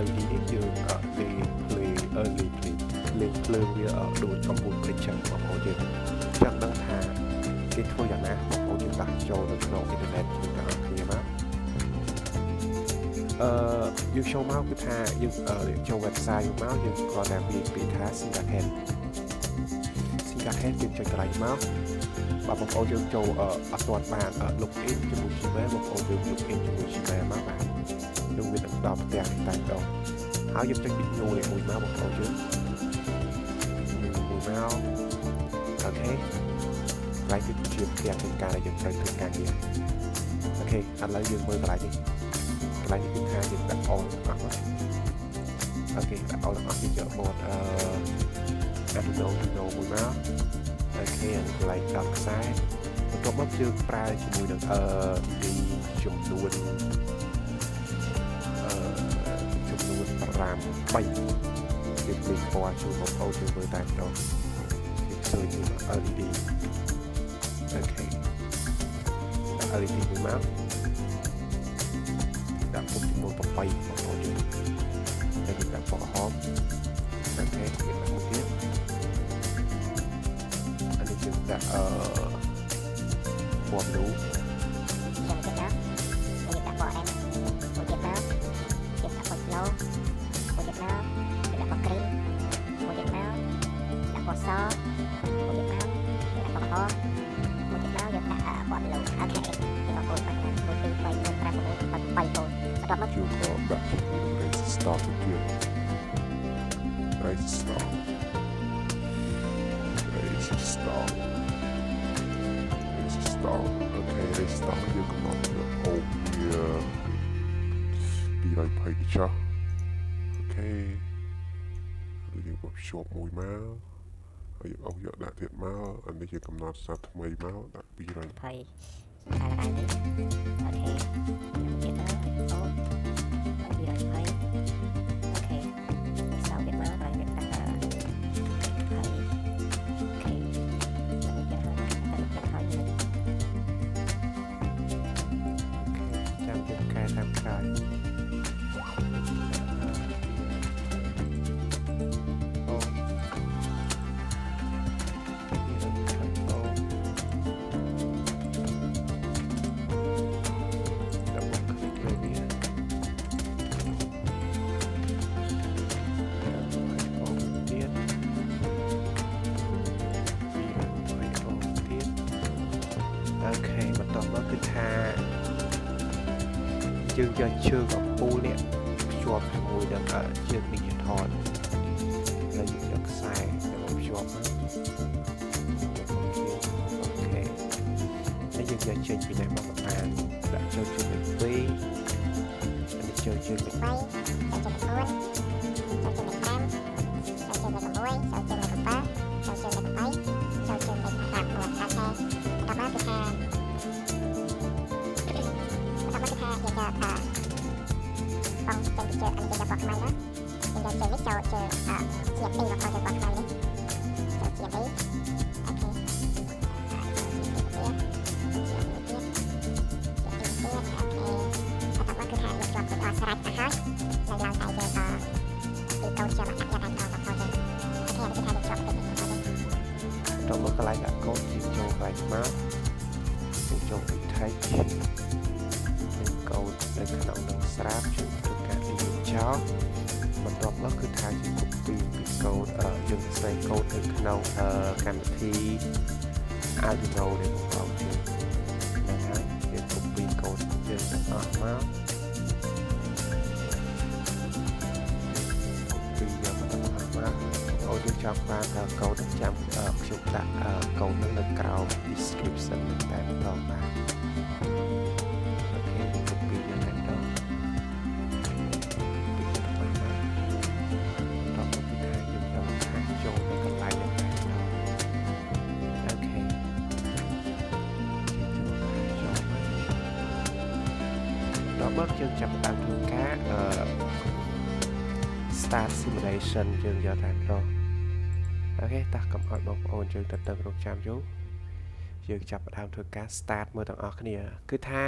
LED នេះយើងលេងភ្លើងវាដូចអំពូលភ្លើងចឹងបងប្អូនយើងចង់ដឹងថាគេធ្វើយ៉ាងណាបងប្អូនយើងដាក់ចូលនៅក្នុងអ៊ីនធឺណិតយើងទាំងអស់គ្នាមកយើងចូលមកគឺថាយើងចូល website យើងមកយើងគ្រាន់តែវាពីថា single hand យើងចុចកន្លែងមកបាទបងប្អូនយើងចូលអត់ទាន់បាន login ជាមួយ Gmail បងប្អូនយើង login ជាមួយ Gmail មកបាទយើងវានឹងដល់ផ្ទះតែម្ដងហើយយើងចុច video មួយមកបងប្អូនយើងមួយមកអូខេហើយគឺជាផ្ទះនៃការដែលយើងត្រូវធ្វើការងារអូខេឥឡូវយើងមើលកន្លែងនេះគឺថាយើងដាក់ all អស់អូខេដាក់ all អស់យើងយកបតArdunio មួយមកអូខេកន្លែងដល់ខ្សែបន្ទាប់មកយើងប្រើជាមួយនឹងពីចំនួន5 3យើងលេខពណ៌ជួយបងប្អូនជួយមើលតែម្ដងយើងជួយ LED អូខេដាក់ LED មួយមកដាក់ពុកចំនួន8បងប្អូនយើងហើយយើងដាក់ពណ៌ក្រហមអូខេយើងដាក់មួយទៀតអានេះយើងដាក់ពណ៌ blue start again. Raise start. Okay, raise start. You come up with here. Be like picture. Okay. You go short more now. You that it now, and then you come not start to make now. That be like pay. Okay.យើងយកជើងអំពូលនេះភ្ជាប់ជាមួយនឹងជើង digital ហើយយើងយកខ្សែទៅភ្ជាប់អូខេហើយយើងយកចេញពីនេះមកបានដាក់ចូលជើងលេខ2ហើយចូលជើងលេខ3ចូលជើងលេខ4ចូលជើងលេខ5ចូលជើងលេខ6ចូលជើងលេខ7ចូលជើងលេខ8ចូលជើងលេខ10មកអូខេដល់មកគឺថាបងចេញពីជើងអានេះយើងយកបកខ្មៅណាយើងយកជើងនេះចូលជើងជាពីមកចូលជើងបកខ្មៅនេះចូលជាពីអូខេគឺថាយើងជាប់ទៅអស់ស្រេចទៅហើយនៅឡើងតែយើងពីកូនជាប់ដាក់យ៉ាងណាដល់បងប្អូនអូខេគឺថាយើងជាប់ទៅដល់មកកន្លែងដាក់កូនយើងចូលកន្លែងមកយើងចូលពី text កូដនៅក្នុងនឹងស្រាប់ជួយធ្វើការរៀនចោលបន្ទាប់មកគឺថាយើង copy ពីកូដយើងសរសេរកូដនៅក្នុងកម្មវិធី Ardunio នេះបងប្អូនយើងហ្នឹងហើយយើង copy កូដយើងទាំងអស់មក copy យកមកទាំងអស់មកអូនយើងចាប់បានកូដចាំខ្ញុំដាក់កូដនៅក្រោម description តែម្ដងបាទមកយើងចាប់តាមធ្វើការ start simulation យើងយកតាមទៅអូខេតោះកុំឲ្យបងប្អូនយើងទៅរងចាំយូរយើងចាប់តាមធ្វើការ start មើលទាំងអស់គ្នាគឺថា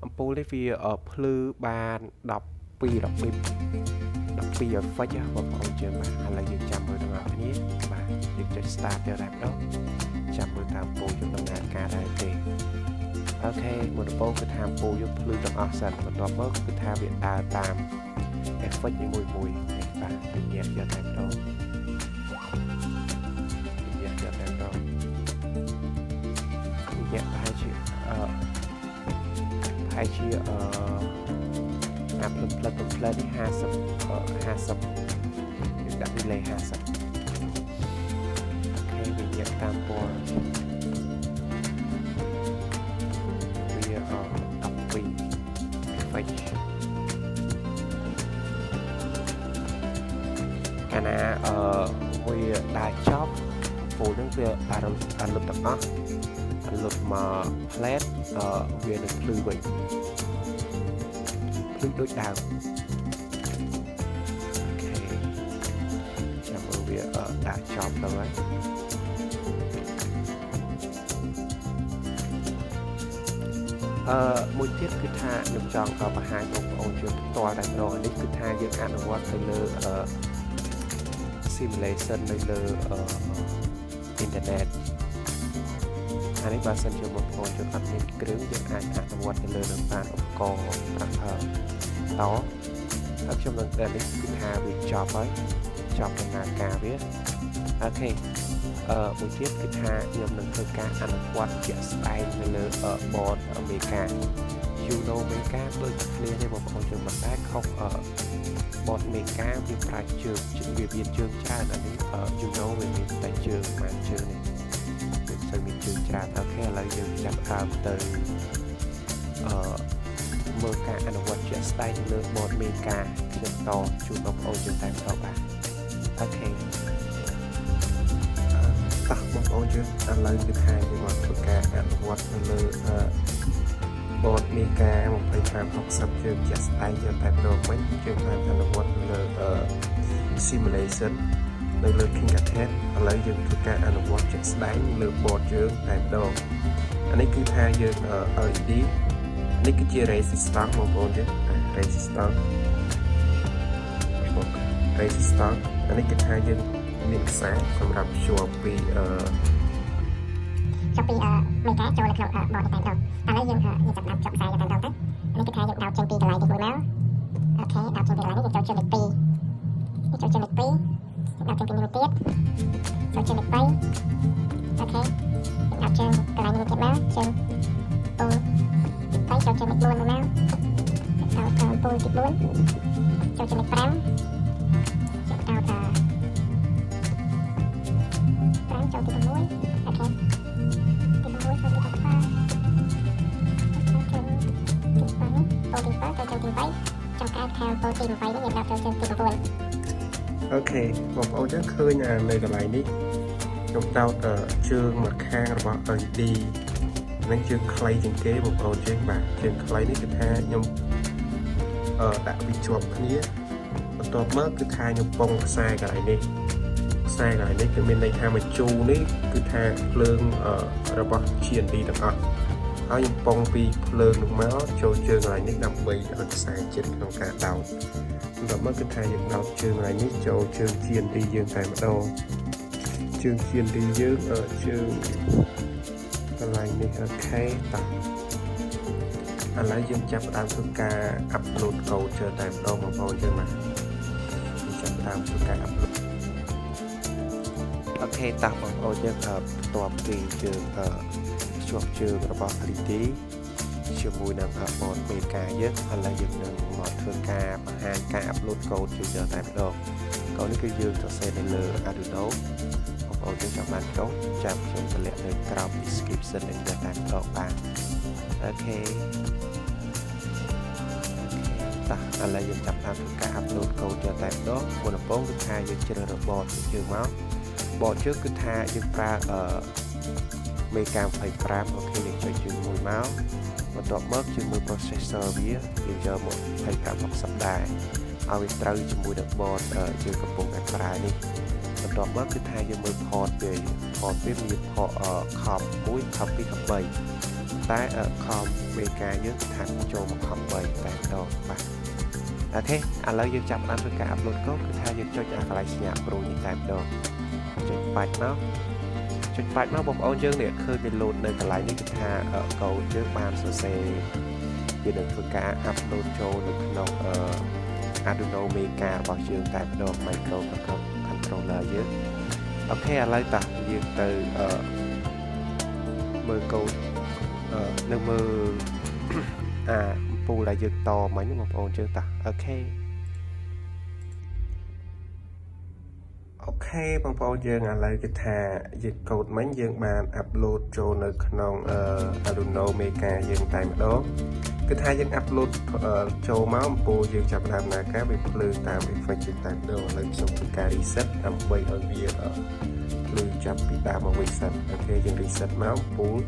អំពូលនេះវាភ្លឺបាន effect បងប្អូនយើងបាទឥឡូវយើងចាំមើលទាំងអស់គ្នាបាទយើងចុច start ទៅតែម្ដងចាំមើលតាមពូយើងដំណើរការដែរទេអូខេមុនដំបូងគឺថាពូយើងភ្លឺទាំងអស់សិនបន្ទាប់មកគឺថាវាដើរតាម effect នីមួយៗនេះបាទវិញ្ញាណយកតែម្ដងវិញ្ញាណយកតែម្ដងវិញ្ញាណប្រហែលជាអាផ្លិតនេះ50យើងដាក់ delay 50អូខេវិញ្ញាណតាមពណ៌វា12 effect កាលណាវាដើរចប់ពូនឹងវាអារម្មណ៍លុបទាំងអស់លុបមក flat វានឹងភ្លឺវិញភ្លឺដូចដើមអូខេចាំមើលវាដាក់ចប់ទៅហើយមួយទៀតគឺថាខ្ញុំចង់បង្ហាញបងប្អូនជួយផ្ទាល់តែម្ដងនេះគឺថាយើងអនុវត្តទៅលើsimulation នៅលើអ៊ីនធឺណិតអានេះបើសិនជាបងប្អូនជួយអត់មានគ្រឿងយើងអាចអនុវត្តទៅលើនឹងបានឧបករណ៍ប្រាក់តហើយខ្ញុំនឹងតែនេះគឺថាវាចប់ហើយចប់ដំណើរការវាអូខេមួយទៀតគឺថាខ្ញុំនឹងធ្វើការអនុវត្តជាក់ស្ដែងនៅលើ board Mega Mega ដូចគ្នាទេបងប្អូនយើងមិនដែរខុសboard Mega វាប្រើជើងវាមានជើងច្រើនអានេះវាមានតែជើងបានជើងនេះវាមិនមានជើងច្រើនអូខេឥឡូវយើងចាប់ដើមទៅមើលការអនុវត្តជាក់ស្ដែងលើ board Mega ខ្ញុំតជូនបងប្អូនយើងតែម្ដងបាទអូខេបងប្អូនយើងឥឡូវគឺថាយើងមកធ្វើការអនុវត្តនៅលើboard Mega 2560យើងជាក់ស្ដែងយកតែម្ដងវិញយើងបានអនុវត្តនៅលើsimulation នៅលើ King Attack ឥឡូវយើងធ្វើការអនុវត្តជាក់ស្ដែងលើ board យើងតែម្ដងអានេះគឺថាយើង LED នេះគឺជា resistance បងប្អូនយើង resistance អានេះគឺថាយើងមានខ្សែសម្រាប់ភ្ជាប់ពីMega ចូលនៅក្នុង board នេះតែម្ដងឥឡូវយើងចាប់ដាក់ចុចខ្សែយកតែម្ដងទៅនេះគឺថាយើងដោតចេញពីកន្លែងនេះមួយមកអូខេដោតចេញពីកន្លែងនេះយើងចូលជើងលេខ2នេះចូលជើងលេខ2ដោតចេញពីនេះទៀតចូលជើងលេខ3អូខេដោតជើងកន្លែងនេះទៀតមកជើងពូទៅចូលជើងលេខ4មកដោតពូទី4ចូលជើងលេខ5ចូលដោត5ចូលទី6អូខេអូខេបងប្អូនយើងឃើញនៅកន្លែងនេះខ្ញុំដោតជើងមួយខាងរបស់ LED នឹងជើងខ្លីជាងគេបងប្អូនយើងបាទជើងខ្លីនេះគឺថាខ្ញុំដាក់វាជាប់គ្នាបន្ទាប់មកគឺថាខ្ញុំពងខ្សែកន្លែងនេះគឺមានន័យថាមួយជូរនេះគឺថាភ្លើងរបស់ TNT ទាំងអស់ហើយខ្ញុំពងពីភ្លើងនោះមកចូលជើងកន្លែងនេះដើម្បីឲ្យខ្សែជិតក្នុងការដោតបន្ទាប់មកគឺថាយើងដោតជើងកន្លែងនេះចូលជើង TNT យើងតែម្ដងជើង TNT យើងជើងកន្លែងនេះអូខេតោះឥឡូវយើងចាប់ផ្ដើមធ្វើការ upload code ជើតែម្ដងបងប្អូនយើងមកចាប់ផ្ដើមធ្វើការ upload អូខេតោះបងប្អូនយើងបន្ទាប់ពីយើងជាប់ជើងរបស់ 3D ជាមួយនឹង board Mega យើងឥឡូវយើងនឹងមកធ្វើការបង្ហាញការ upload code ជើងតែម្ដងកូដនេះគឺយើងសរសេរនៅលើ Ardunio បងប្អូនយើងចង់បានចុះចាំខ្ញុំតម្លាក់នៅក្រោម description នេះតែម្ដងបាទអូខេតោះឥឡូវយើងចាប់ផ្ដើមធ្វើការ upload code យកតែម្ដងមុនដំបូងគឺថាយើងជ្រើសរើស board យើងមក board យើងគឺថាយើងប្រើMega 25អូខេយើងចុចជើងមួយមកបន្ទាប់មកជាមួយ processor វាយើងយកមក2560ដែរឲ្យវាត្រូវជាមួយនឹង board យើងកំពុងតែប្រើនេះបន្ទាប់មកគឺថាយើងមើល port វាមាន port com 1 com 2 com 3តែ com Mega យើងគឺថាចូលមក com 3តែម្ដងបាទ អូខេឥឡូវយើងចាប់ផ្ដើមធ្វើការ upload កូដគឺថាយើងចុចអាកន្លែងសញ្ញា Pro នេះតែម្ដងចុចបាច់មកបងប្អូនយើងនេះឃើញវា load នៅកន្លែងនេះគឺថាកូដយើងបានសរសេរវានឹងធ្វើការ upload ចូលនៅក្នុងArdunio Mega របស់យើងតែម្ដង microcontroller យើងអូខេឥឡូវតោះយើងទៅមើលកូដនៅមើលពូដែលយើងតមិញបងប្អូនយើងតោះអូខេបងប្អូនយើងឥឡូវគឺថាយើងកូដមិញយើងបាន upload ចូលនៅក្នុង Ardunio Mega យើងតែម្ដងគឺថាយើង upload ចូលមកអំពូលយើងចាប់ដើមណាការវាភ្លឺតាម effect ជាតែម្ដងឥឡូវខ្ញុំធ្វើការ reset ដើម្បីឲ្យវាភ្លឺចាប់ពីដើមមកវិញសិនអូខេយើង reset មកអំពូល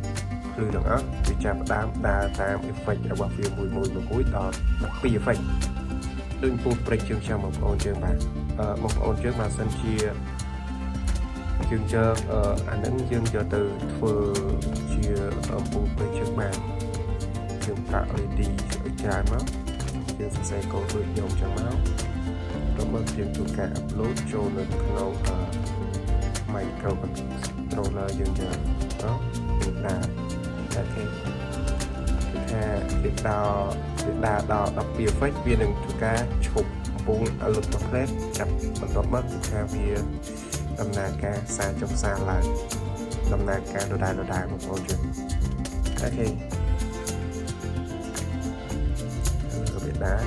ភ្លឺទាំងអស់វាចាប់ដើមដើរតាម effect របស់វាមួយដល់12 effect ដូចពូព្រិចជាងខ្ញុំបងប្អូនយើងបាទបងប្អូនយើងបើសិនជាយើងយកអាហ្នឹងយើងយកទៅធ្វើជាអំពូលព្រិចជើងបានយើងប្រើ LED ឲ្យច្រើនមកយើងសរសេរកូដដូចខ្ញុំចឹងមកដល់មកយើងធ្វើការ upload ចូលនៅក្នុងmicrocontroller យើងចឹងយើងដាក់អូខេគឺថាវាដល់12 effect វានឹងធ្វើការឈប់អំពូលលុបមកផ្លែចាប់បន្ទាប់មកគឺថាវាដំណើរការសារចុះសារឡើងដំណើរការដដែលបងប្អូនយើងអូខេដែរ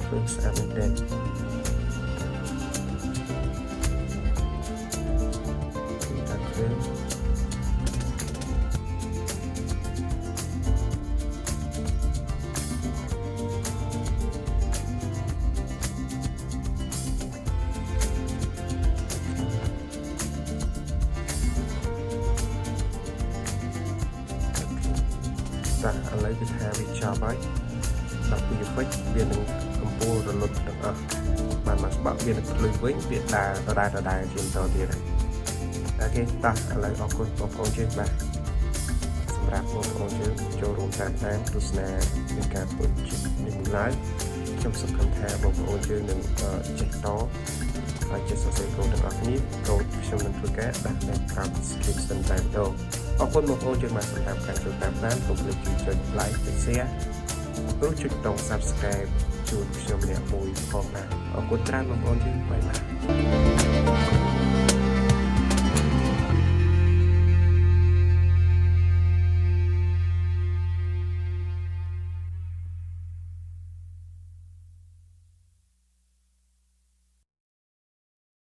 ធ្វើស្អាតមែនទេតាមធ្វើតែឥឡូវគឺថាវាចប់ហើយដល់ពី effect វានឹងកំពុងរលត់ទាំងអស់បានមកស្បាក់វានឹងភ្លឺវិញវាដដែលជាបន្តទៀតហើយអូខេតោះឥឡូវអរគុណបងប្អូនយើងបាទសម្រាប់បងប្អូនយើងចូលរួមតាមទស្សនានៃការធ្វើជានេះឡើងខ្ញុំសង្ឃឹមថាបងប្អូនយើងនឹងចេះតហើយចេះសរសេរកូដទាំងអស់គ្នាកូដខ្ញុំនឹងធ្វើការដាក់នៅក្រោម description តែម្ដងអរគុណបងប្អូនយើងបានសម្រាប់ការចូលតាមដានកុំភ្លេចចុច like ចុច share ឬចុចតង់ subscribe ជួយខ្ញុំម្នាក់មួយផងដែរអរគុណច្រើនបងប្អូនយើងបាយបាយ